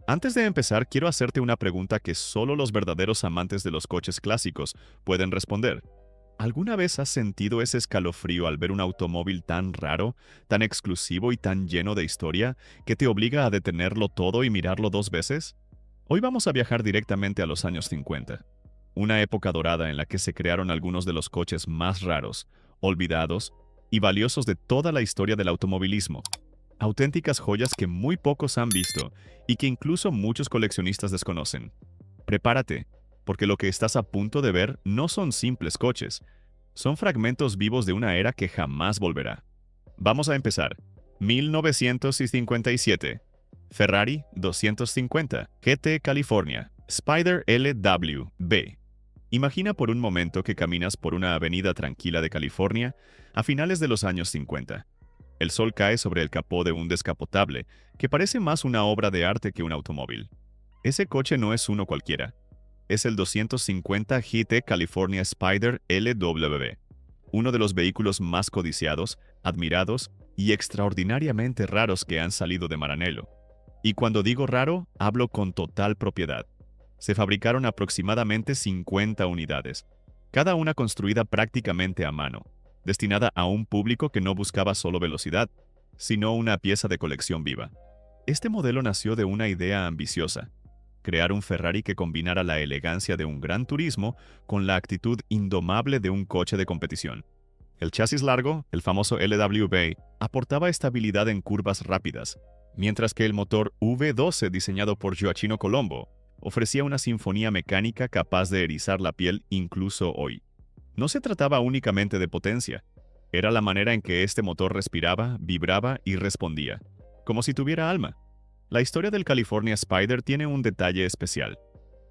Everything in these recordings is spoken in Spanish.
Antes de empezar, quiero hacerte una pregunta que solo los verdaderos amantes de los coches clásicos pueden responder. ¿Alguna vez has sentido ese escalofrío al ver un automóvil tan raro, tan exclusivo y tan lleno de historia que te obliga a detenerlo todo y mirarlo dos veces? Hoy vamos a viajar directamente a los años 50, una época dorada en la que se crearon algunos de los coches más raros, olvidados y valiosos de toda la historia del automovilismo. Auténticas joyas que muy pocos han visto y que incluso muchos coleccionistas desconocen. Prepárate, porque lo que estás a punto de ver no son simples coches, son fragmentos vivos de una era que jamás volverá. Vamos a empezar. 1957. Ferrari 250 GT California Spider LWB. Imagina por un momento que caminas por una avenida tranquila de California a finales de los años 50. El sol cae sobre el capó de un descapotable, que parece más una obra de arte que un automóvil. Ese coche no es uno cualquiera. Es el 250 GT California Spider LWB, uno de los vehículos más codiciados, admirados y extraordinariamente raros que han salido de Maranello. Y cuando digo raro, hablo con total propiedad. Se fabricaron aproximadamente 50 unidades, cada una construida prácticamente a mano, destinada a un público que no buscaba solo velocidad, sino una pieza de colección viva. Este modelo nació de una idea ambiciosa: crear un Ferrari que combinara la elegancia de un gran turismo con la actitud indomable de un coche de competición. El chasis largo, el famoso LWB, aportaba estabilidad en curvas rápidas, mientras que el motor V12 diseñado por Gioacchino Colombo ofrecía una sinfonía mecánica capaz de erizar la piel incluso hoy. No se trataba únicamente de potencia, era la manera en que este motor respiraba, vibraba y respondía, como si tuviera alma. La historia del California Spider tiene un detalle especial.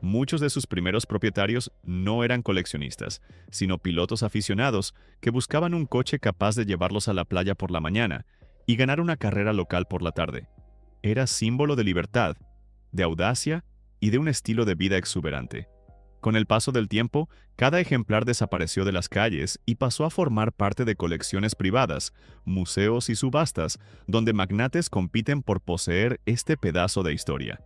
Muchos de sus primeros propietarios no eran coleccionistas, sino pilotos aficionados que buscaban un coche capaz de llevarlos a la playa por la mañana y ganar una carrera local por la tarde. Era símbolo de libertad, de audacia y de un estilo de vida exuberante. Con el paso del tiempo, cada ejemplar desapareció de las calles y pasó a formar parte de colecciones privadas, museos y subastas, donde magnates compiten por poseer este pedazo de historia.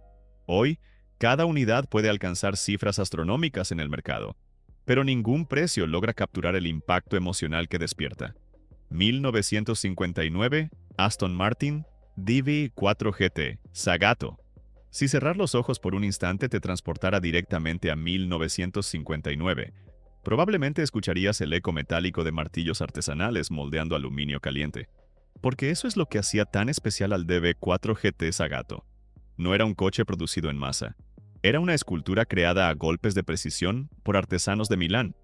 Hoy, cada unidad puede alcanzar cifras astronómicas en el mercado, pero ningún precio logra capturar el impacto emocional que despierta. 1959, Aston Martin DB4 GT Zagato. Si cerrar los ojos por un instante te transportara directamente a 1959, probablemente escucharías el eco metálico de martillos artesanales moldeando aluminio caliente. Porque eso es lo que hacía tan especial al DB4 GT Zagato. No era un coche producido en masa. Era una escultura creada a golpes de precisión por artesanos de Milán.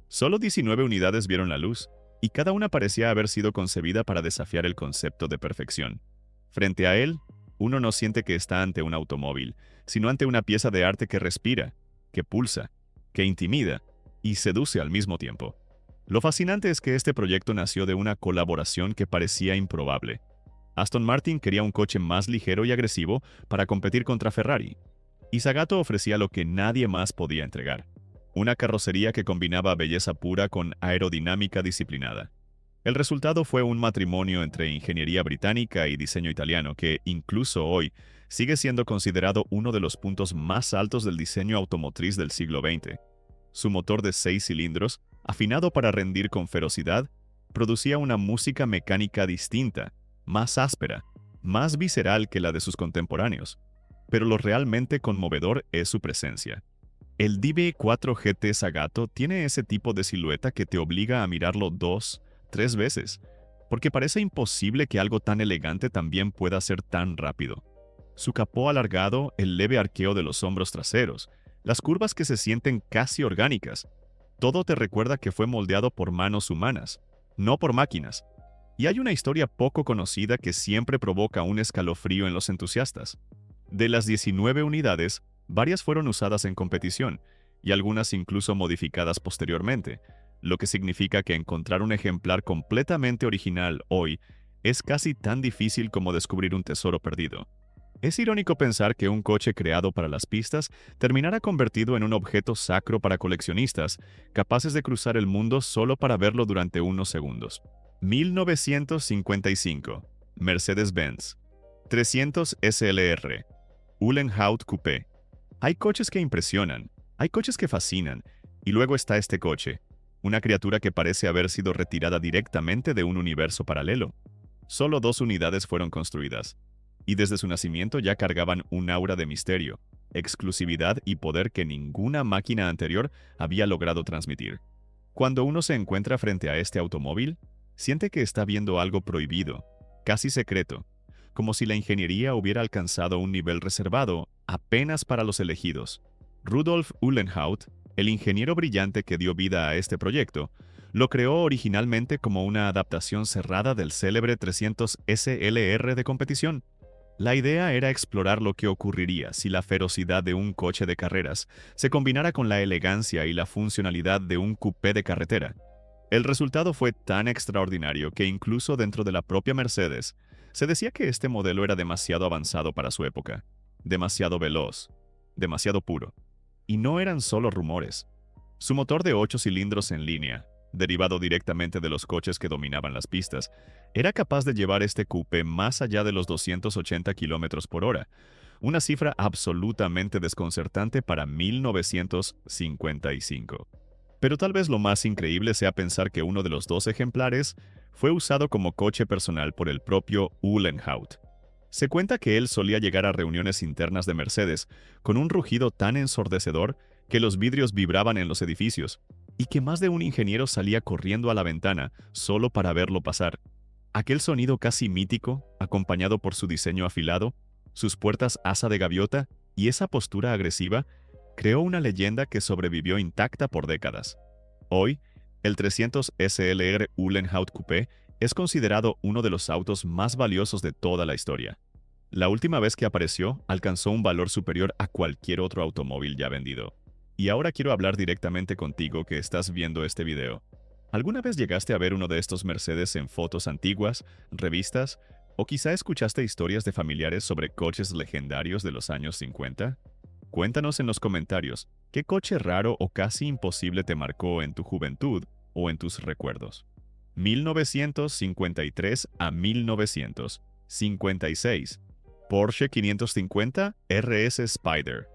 Solo 19 unidades vieron la luz, y cada una parecía haber sido concebida para desafiar el concepto de perfección. Frente a él, uno no siente que está ante un automóvil, sino ante una pieza de arte que respira, que pulsa, que intimida y seduce al mismo tiempo. Lo fascinante es que este proyecto nació de una colaboración que parecía improbable. Aston Martin quería un coche más ligero y agresivo para competir contra Ferrari, y Zagato ofrecía lo que nadie más podía entregar: una carrocería que combinaba belleza pura con aerodinámica disciplinada. El resultado fue un matrimonio entre ingeniería británica y diseño italiano que, incluso hoy, sigue siendo considerado uno de los puntos más altos del diseño automotriz del siglo XX. Su motor de 6 cilindros, afinado para rendir con ferocidad, producía una música mecánica distinta, más áspera, más visceral que la de sus contemporáneos. Pero lo realmente conmovedor es su presencia. El DB4 GT Zagato tiene ese tipo de silueta que te obliga a mirarlo 2, 3 veces, porque parece imposible que algo tan elegante también pueda ser tan rápido. Su capó alargado, el leve arqueo de los hombros traseros, las curvas que se sienten casi orgánicas, todo te recuerda que fue moldeado por manos humanas, no por máquinas. Y hay una historia poco conocida que siempre provoca un escalofrío en los entusiastas. De las 19 unidades, varias fueron usadas en competición, y algunas incluso modificadas posteriormente, lo que significa que encontrar un ejemplar completamente original hoy es casi tan difícil como descubrir un tesoro perdido. Es irónico pensar que un coche creado para las pistas terminara convertido en un objeto sacro para coleccionistas, capaces de cruzar el mundo solo para verlo durante unos segundos. 1955. Mercedes-Benz 300 SLR. Uhlenhaut Coupé. Hay coches que impresionan, hay coches que fascinan, y luego está este coche, una criatura que parece haber sido retirada directamente de un universo paralelo. Solo 2 unidades fueron construidas, y desde su nacimiento ya cargaban un aura de misterio, exclusividad y poder que ninguna máquina anterior había logrado transmitir. Cuando uno se encuentra frente a este automóvil, siente que está viendo algo prohibido, casi secreto, como si la ingeniería hubiera alcanzado un nivel reservado apenas para los elegidos. Rudolf Uhlenhaut, el ingeniero brillante que dio vida a este proyecto, lo creó originalmente como una adaptación cerrada del célebre 300 SLR de competición. La idea era explorar lo que ocurriría si la ferocidad de un coche de carreras se combinara con la elegancia y la funcionalidad de un coupé de carretera. El resultado fue tan extraordinario que incluso dentro de la propia Mercedes, se decía que este modelo era demasiado avanzado para su época, demasiado veloz, demasiado puro. Y no eran solo rumores. Su motor de 8 cilindros en línea, derivado directamente de los coches que dominaban las pistas, era capaz de llevar este coupé más allá de los 280 kilómetros por hora, una cifra absolutamente desconcertante para 1955. Pero tal vez lo más increíble sea pensar que uno de los 2 ejemplares fue usado como coche personal por el propio Uhlenhaut. Se cuenta que él solía llegar a reuniones internas de Mercedes con un rugido tan ensordecedor que los vidrios vibraban en los edificios, y que más de un ingeniero salía corriendo a la ventana solo para verlo pasar. Aquel sonido casi mítico, acompañado por su diseño afilado, sus puertas asa de gaviota y esa postura agresiva, creó una leyenda que sobrevivió intacta por décadas. Hoy, el 300 SLR Uhlenhaut Coupé es considerado uno de los autos más valiosos de toda la historia. La última vez que apareció, alcanzó un valor superior a cualquier otro automóvil ya vendido. Y ahora quiero hablar directamente contigo que estás viendo este video. ¿Alguna vez llegaste a ver uno de estos Mercedes en fotos antiguas, revistas, o quizá escuchaste historias de familiares sobre coches legendarios de los años 50? Cuéntanos en los comentarios, ¿qué coche raro o casi imposible te marcó en tu juventud o en tus recuerdos? 1953 a 1956. Porsche 550 RS Spyder.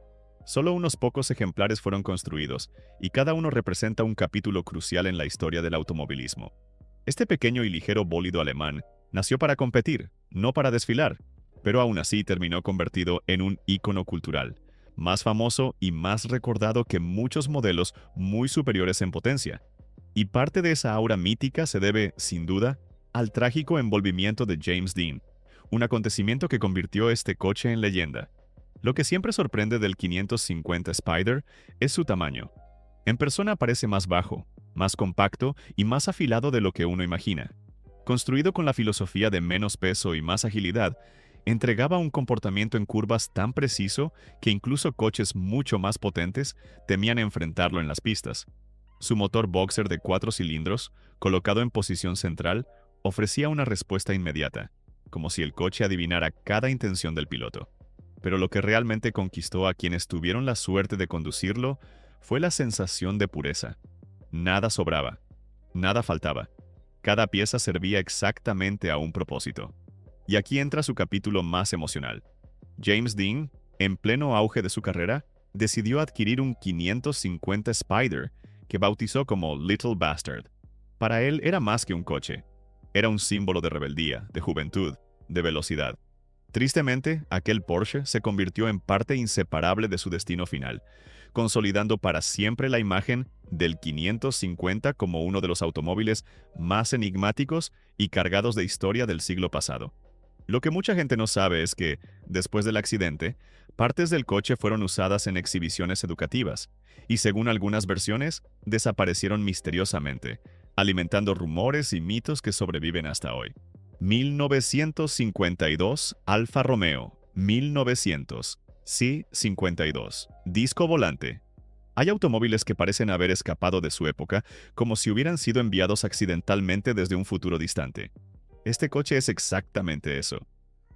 Solo unos pocos ejemplares fueron construidos, y cada uno representa un capítulo crucial en la historia del automovilismo. Este pequeño y ligero bólido alemán nació para competir, no para desfilar, pero aún así terminó convertido en un ícono cultural, más famoso y más recordado que muchos modelos muy superiores en potencia. Y parte de esa aura mítica se debe, sin duda, al trágico envolvimiento de James Dean, un acontecimiento que convirtió este coche en leyenda. Lo que siempre sorprende del 550 Spyder es su tamaño. En persona parece más bajo, más compacto y más afilado de lo que uno imagina. Construido con la filosofía de menos peso y más agilidad, entregaba un comportamiento en curvas tan preciso que incluso coches mucho más potentes temían enfrentarlo en las pistas. Su motor boxer de 4 cilindros, colocado en posición central, ofrecía una respuesta inmediata, como si el coche adivinara cada intención del piloto. Pero lo que realmente conquistó a quienes tuvieron la suerte de conducirlo fue la sensación de pureza. Nada sobraba, nada faltaba. Cada pieza servía exactamente a un propósito. Y aquí entra su capítulo más emocional. James Dean, en pleno auge de su carrera, decidió adquirir un 550 Spyder, que bautizó como Little Bastard. Para él era más que un coche. Era un símbolo de rebeldía, de juventud, de velocidad. Tristemente, aquel Porsche se convirtió en parte inseparable de su destino final, consolidando para siempre la imagen del 550 como uno de los automóviles más enigmáticos y cargados de historia del siglo pasado. Lo que mucha gente no sabe es que, después del accidente, partes del coche fueron usadas en exhibiciones educativas, y según algunas versiones, desaparecieron misteriosamente, alimentando rumores y mitos que sobreviven hasta hoy. 1952 Alfa Romeo, 1900 C52, disco volante. Hay automóviles que parecen haber escapado de su época, como si hubieran sido enviados accidentalmente desde un futuro distante. Este coche es exactamente eso.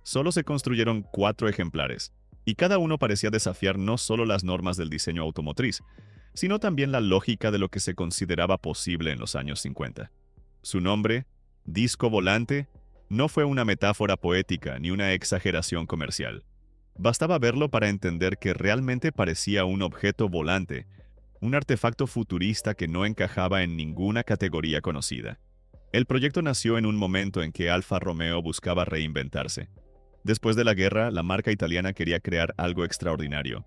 Solo se construyeron 4 ejemplares, y cada uno parecía desafiar no solo las normas del diseño automotriz, sino también la lógica de lo que se consideraba posible en los años 50. Su nombre, disco volante, no fue una metáfora poética ni una exageración comercial. Bastaba verlo para entender que realmente parecía un objeto volante, un artefacto futurista que no encajaba en ninguna categoría conocida. El proyecto nació en un momento en que Alfa Romeo buscaba reinventarse. Después de la guerra, la marca italiana quería crear algo extraordinario,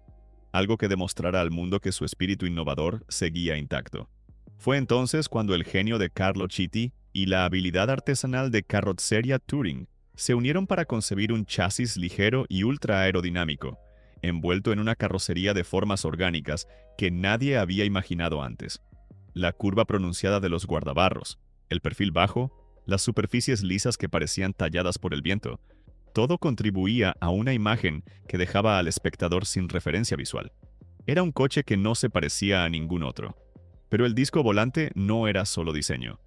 algo que demostrara al mundo que su espíritu innovador seguía intacto. Fue entonces cuando el genio de Carlo Chitti y la habilidad artesanal de Carrozzeria Touring se unieron para concebir un chasis ligero y ultra aerodinámico, envuelto en una carrocería de formas orgánicas que nadie había imaginado antes. La curva pronunciada de los guardabarros, el perfil bajo, las superficies lisas que parecían talladas por el viento, todo contribuía a una imagen que dejaba al espectador sin referencia visual. Era un coche que no se parecía a ningún otro. Pero el disco volante no era solo diseño.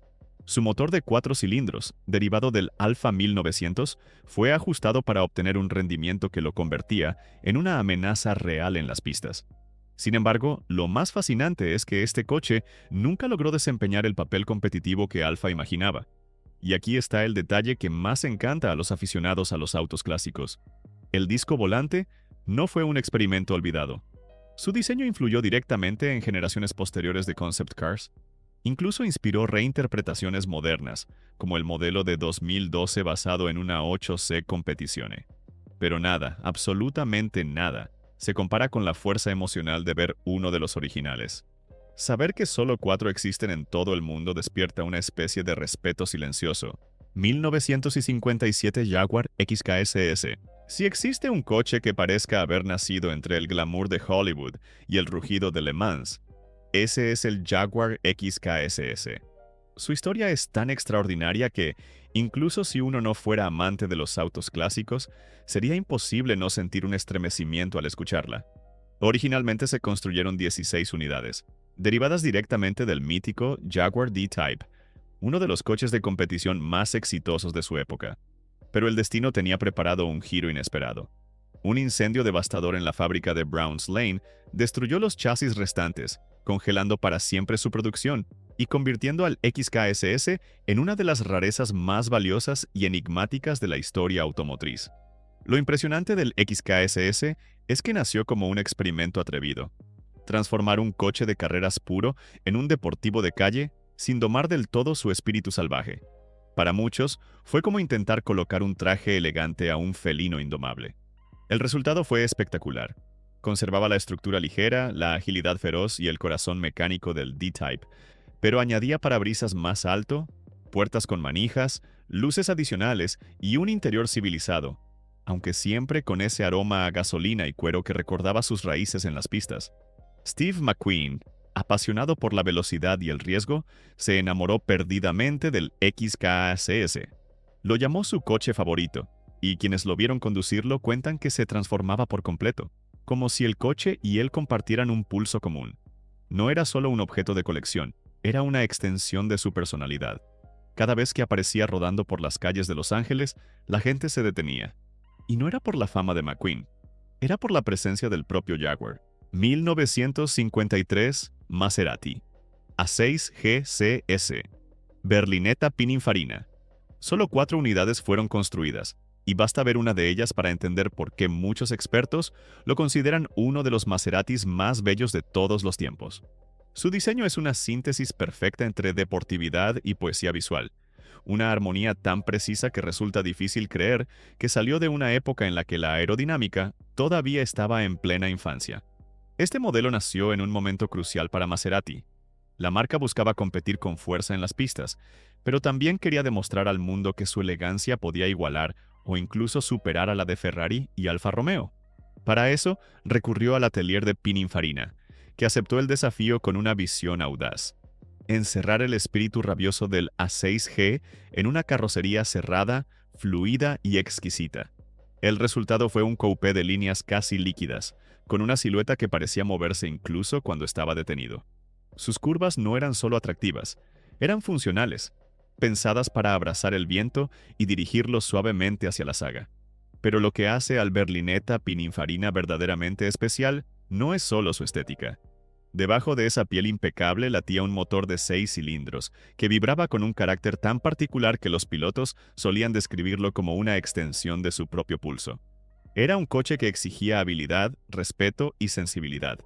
Su motor de 4 cilindros, derivado del Alfa 1900, fue ajustado para obtener un rendimiento que lo convertía en una amenaza real en las pistas. Sin embargo, lo más fascinante es que este coche nunca logró desempeñar el papel competitivo que Alfa imaginaba. Y aquí está el detalle que más encanta a los aficionados a los autos clásicos. El disco volante no fue un experimento olvidado. Su diseño influyó directamente en generaciones posteriores de concept cars. Incluso inspiró reinterpretaciones modernas, como el modelo de 2012 basado en una 8C Competizione. Pero nada, absolutamente nada, se compara con la fuerza emocional de ver uno de los originales. Saber que solo 4 existen en todo el mundo despierta una especie de respeto silencioso. 1957 Jaguar XKSS. Si existe un coche que parezca haber nacido entre el glamour de Hollywood y el rugido de Le Mans, ese es el Jaguar XKSS. Su historia es tan extraordinaria que, incluso si uno no fuera amante de los autos clásicos, sería imposible no sentir un estremecimiento al escucharla. Originalmente se construyeron 16 unidades, derivadas directamente del mítico Jaguar D-Type, uno de los coches de competición más exitosos de su época. Pero el destino tenía preparado un giro inesperado. Un incendio devastador en la fábrica de Browns Lane destruyó los chasis restantes, congelando para siempre su producción y convirtiendo al XKSS en una de las rarezas más valiosas y enigmáticas de la historia automotriz. Lo impresionante del XKSS es que nació como un experimento atrevido. Transformar un coche de carreras puro en un deportivo de calle sin domar del todo su espíritu salvaje. Para muchos, fue como intentar colocar un traje elegante a un felino indomable. El resultado fue espectacular. Conservaba la estructura ligera, la agilidad feroz y el corazón mecánico del D-Type, pero añadía parabrisas más alto, puertas con manijas, luces adicionales y un interior civilizado, aunque siempre con ese aroma a gasolina y cuero que recordaba sus raíces en las pistas. Steve McQueen, apasionado por la velocidad y el riesgo, se enamoró perdidamente del XKSS. Lo llamó su coche favorito, y quienes lo vieron conducirlo cuentan que se transformaba por completo, como si el coche y él compartieran un pulso común. No era solo un objeto de colección, era una extensión de su personalidad. Cada vez que aparecía rodando por las calles de Los Ángeles, la gente se detenía. Y no era por la fama de McQueen, era por la presencia del propio Jaguar. 1953 Maserati A6 GCS Berlinetta Pininfarina. Solo 4 unidades fueron construidas, y basta ver una de ellas para entender por qué muchos expertos lo consideran uno de los Maseratis más bellos de todos los tiempos. Su diseño es una síntesis perfecta entre deportividad y poesía visual, una armonía tan precisa que resulta difícil creer que salió de una época en la que la aerodinámica todavía estaba en plena infancia. Este modelo nació en un momento crucial para Maserati. La marca buscaba competir con fuerza en las pistas, pero también quería demostrar al mundo que su elegancia podía igualar o incluso superar a la de Ferrari y Alfa Romeo. Para eso, recurrió al atelier de Pininfarina, que aceptó el desafío con una visión audaz: encerrar el espíritu rabioso del A6G en una carrocería cerrada, fluida y exquisita. El resultado fue un coupé de líneas casi líquidas, con una silueta que parecía moverse incluso cuando estaba detenido. Sus curvas no eran solo atractivas, eran funcionales, pensadas para abrazar el viento y dirigirlo suavemente hacia la saga. Pero lo que hace al Berlinetta Pininfarina verdaderamente especial no es solo su estética. Debajo de esa piel impecable latía un motor de 6 cilindros, que vibraba con un carácter tan particular que los pilotos solían describirlo como una extensión de su propio pulso. Era un coche que exigía habilidad, respeto y sensibilidad.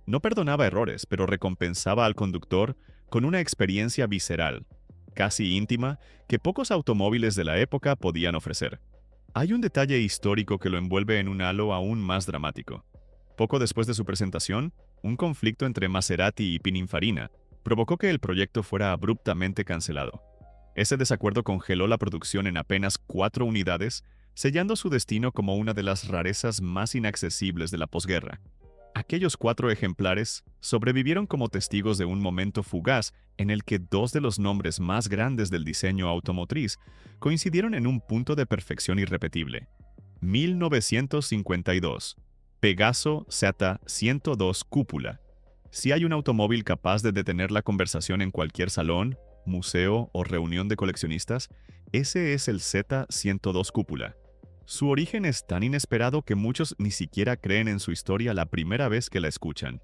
No perdonaba errores, pero recompensaba al conductor con una experiencia visceral, casi íntima, que pocos automóviles de la época podían ofrecer. Hay un detalle histórico que lo envuelve en un halo aún más dramático. Poco después de su presentación, un conflicto entre Maserati y Pininfarina provocó que el proyecto fuera abruptamente cancelado. Ese desacuerdo congeló la producción en apenas 4 unidades, sellando su destino como una de las rarezas más inaccesibles de la posguerra. Aquellos 4 ejemplares sobrevivieron como testigos de un momento fugaz en el que 2 de los nombres más grandes del diseño automotriz coincidieron en un punto de perfección irrepetible. 1952. Pegaso Z102 Cúpula. Si hay un automóvil capaz de detener la conversación en cualquier salón, museo o reunión de coleccionistas, ese es el Z102 Cúpula. Su origen es tan inesperado que muchos ni siquiera creen en su historia la primera vez que la escuchan.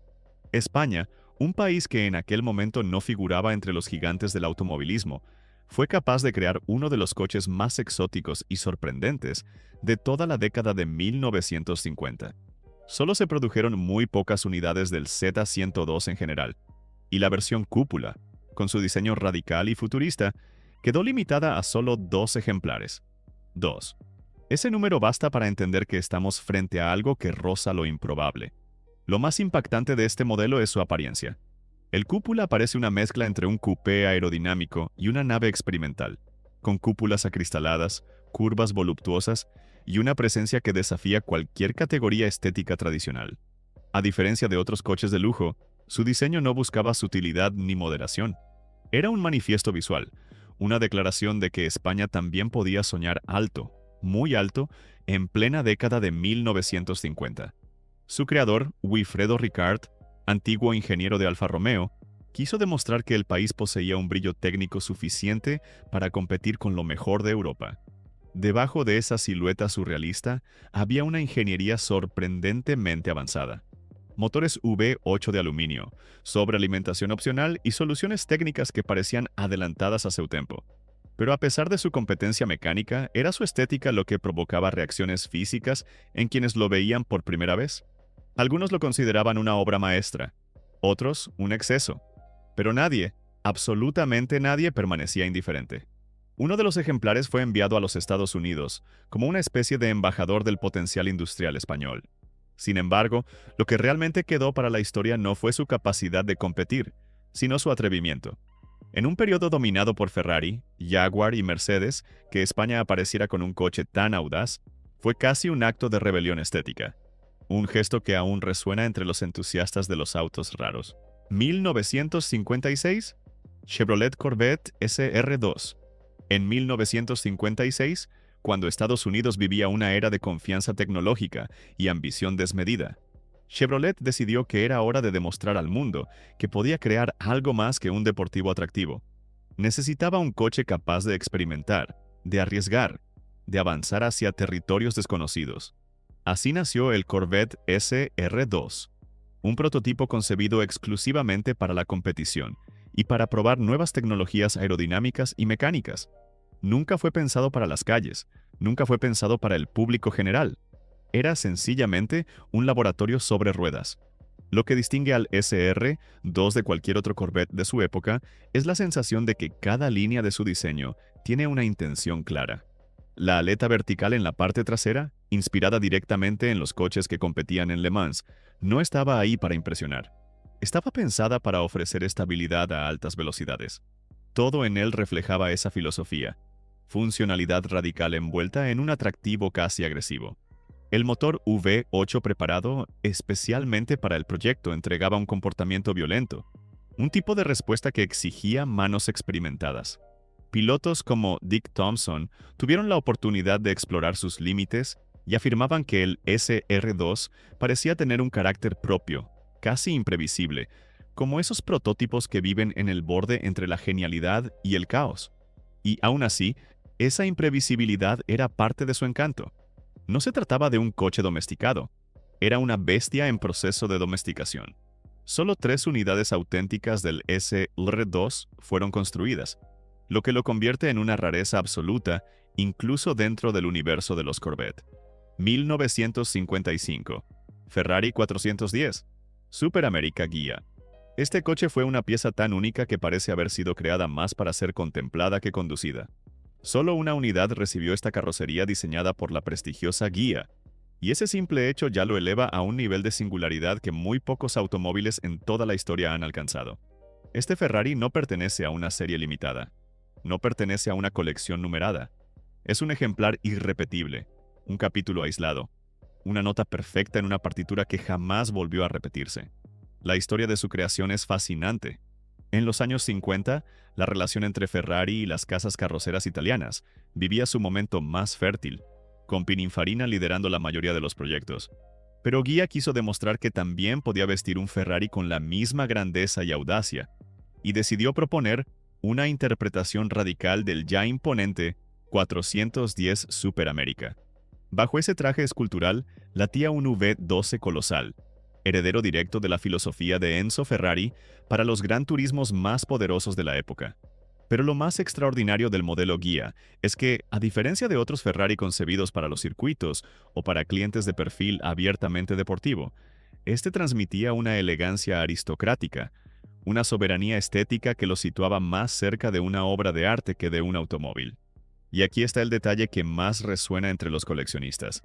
España, un país que en aquel momento no figuraba entre los gigantes del automovilismo, fue capaz de crear uno de los coches más exóticos y sorprendentes de toda la década de 1950. Solo se produjeron muy pocas unidades del Z102 en general, y la versión cúpula, con su diseño radical y futurista, quedó limitada a solo 2 ejemplares. 2. Ese número basta para entender que estamos frente a algo que roza lo improbable. Lo más impactante de este modelo es su apariencia. El cúpula parece una mezcla entre un coupé aerodinámico y una nave experimental, con cúpulas acristaladas, curvas voluptuosas y una presencia que desafía cualquier categoría estética tradicional. A diferencia de otros coches de lujo, su diseño no buscaba sutilidad ni moderación. Era un manifiesto visual, una declaración de que España también podía soñar alto, muy alto, en plena década de 1950. Su creador, Wilfredo Ricard, antiguo ingeniero de Alfa Romeo, quiso demostrar que el país poseía un brillo técnico suficiente para competir con lo mejor de Europa. Debajo de esa silueta surrealista había una ingeniería sorprendentemente avanzada. Motores V8 de aluminio, sobrealimentación opcional y soluciones técnicas que parecían adelantadas a su tiempo. Pero a pesar de su competencia mecánica, ¿era su estética lo que provocaba reacciones físicas en quienes lo veían por primera vez? Algunos lo consideraban una obra maestra, otros un exceso. Pero nadie, absolutamente nadie, permanecía indiferente. Uno de los ejemplares fue enviado a los Estados Unidos como una especie de embajador del potencial industrial español. Sin embargo, lo que realmente quedó para la historia no fue su capacidad de competir, sino su atrevimiento. En un periodo dominado por Ferrari, Jaguar y Mercedes, que España apareciera con un coche tan audaz, fue casi un acto de rebelión estética. Un gesto que aún resuena entre los entusiastas de los autos raros. 1956, Chevrolet Corvette SR2. En 1956, cuando Estados Unidos vivía una era de confianza tecnológica y ambición desmedida, Chevrolet decidió que era hora de demostrar al mundo que podía crear algo más que un deportivo atractivo. Necesitaba un coche capaz de experimentar, de arriesgar, de avanzar hacia territorios desconocidos. Así nació el Corvette SR2, un prototipo concebido exclusivamente para la competición y para probar nuevas tecnologías aerodinámicas y mecánicas. Nunca fue pensado para las calles, nunca fue pensado para el público general. Era sencillamente un laboratorio sobre ruedas. Lo que distingue al SR2 de cualquier otro Corvette de su época es la sensación de que cada línea de su diseño tiene una intención clara. La aleta vertical en la parte trasera, inspirada directamente en los coches que competían en Le Mans, no estaba ahí para impresionar. Estaba pensada para ofrecer estabilidad a altas velocidades. Todo en él reflejaba esa filosofía. Funcionalidad radical envuelta en un atractivo casi agresivo. El motor V8 preparado especialmente para el proyecto entregaba un comportamiento violento, un tipo de respuesta que exigía manos experimentadas. Pilotos como Dick Thompson tuvieron la oportunidad de explorar sus límites y afirmaban que el SR2 parecía tener un carácter propio, casi imprevisible, como esos prototipos que viven en el borde entre la genialidad y el caos. Y aún así, esa imprevisibilidad era parte de su encanto. No se trataba de un coche domesticado, era una bestia en proceso de domesticación. Solo 3 unidades auténticas del SR2 fueron construidas, lo que lo convierte en una rareza absoluta incluso dentro del universo de los Corvette. 1955. Ferrari 410. Super America Ghia. Este coche fue una pieza tan única que parece haber sido creada más para ser contemplada que conducida. Solo una unidad recibió esta carrocería diseñada por la prestigiosa Ghia, y ese simple hecho ya lo eleva a un nivel de singularidad que muy pocos automóviles en toda la historia han alcanzado. Este Ferrari no pertenece a una serie limitada, no pertenece a una colección numerada. Es un ejemplar irrepetible, un capítulo aislado, una nota perfecta en una partitura que jamás volvió a repetirse. La historia de su creación es fascinante. En los años 50, la relación entre Ferrari y las casas carroceras italianas vivía su momento más fértil, con Pininfarina liderando la mayoría de los proyectos. Pero Ghia quiso demostrar que también podía vestir un Ferrari con la misma grandeza y audacia, y decidió proponer una interpretación radical del ya imponente 410 Super America. Bajo ese traje escultural latía un V12 colosal, heredero directo de la filosofía de Enzo Ferrari para los gran turismos más poderosos de la época. Pero lo más extraordinario del modelo Ghia es que, a diferencia de otros Ferrari concebidos para los circuitos o para clientes de perfil abiertamente deportivo, este transmitía una elegancia aristocrática, una soberanía estética que lo situaba más cerca de una obra de arte que de un automóvil. Y aquí está el detalle que más resuena entre los coleccionistas.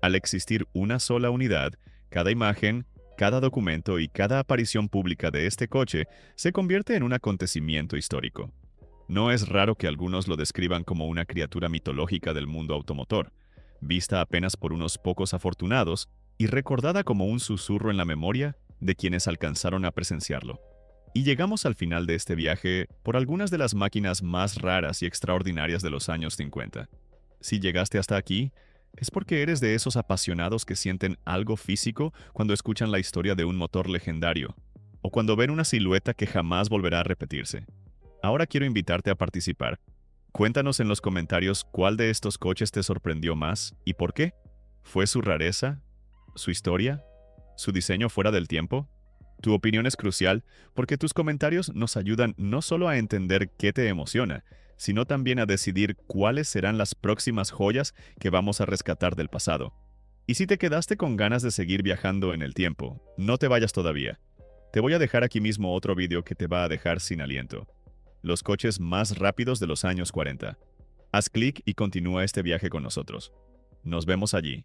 Al existir una sola unidad, cada imagen, cada documento y cada aparición pública de este coche se convierte en un acontecimiento histórico. No es raro que algunos lo describan como una criatura mitológica del mundo automotor, vista apenas por unos pocos afortunados y recordada como un susurro en la memoria de quienes alcanzaron a presenciarlo. Y llegamos al final de este viaje por algunas de las máquinas más raras y extraordinarias de los años 50. Si llegaste hasta aquí, es porque eres de esos apasionados que sienten algo físico cuando escuchan la historia de un motor legendario, o cuando ven una silueta que jamás volverá a repetirse. Ahora quiero invitarte a participar. Cuéntanos en los comentarios cuál de estos coches te sorprendió más y por qué. ¿Fue su rareza? ¿Su historia? ¿Su diseño fuera del tiempo? Tu opinión es crucial porque tus comentarios nos ayudan no solo a entender qué te emociona, sino también a decidir cuáles serán las próximas joyas que vamos a rescatar del pasado. Y si te quedaste con ganas de seguir viajando en el tiempo, no te vayas todavía. Te voy a dejar aquí mismo otro vídeo que te va a dejar sin aliento. Los coches más rápidos de los años 40. Haz clic y continúa este viaje con nosotros. Nos vemos allí.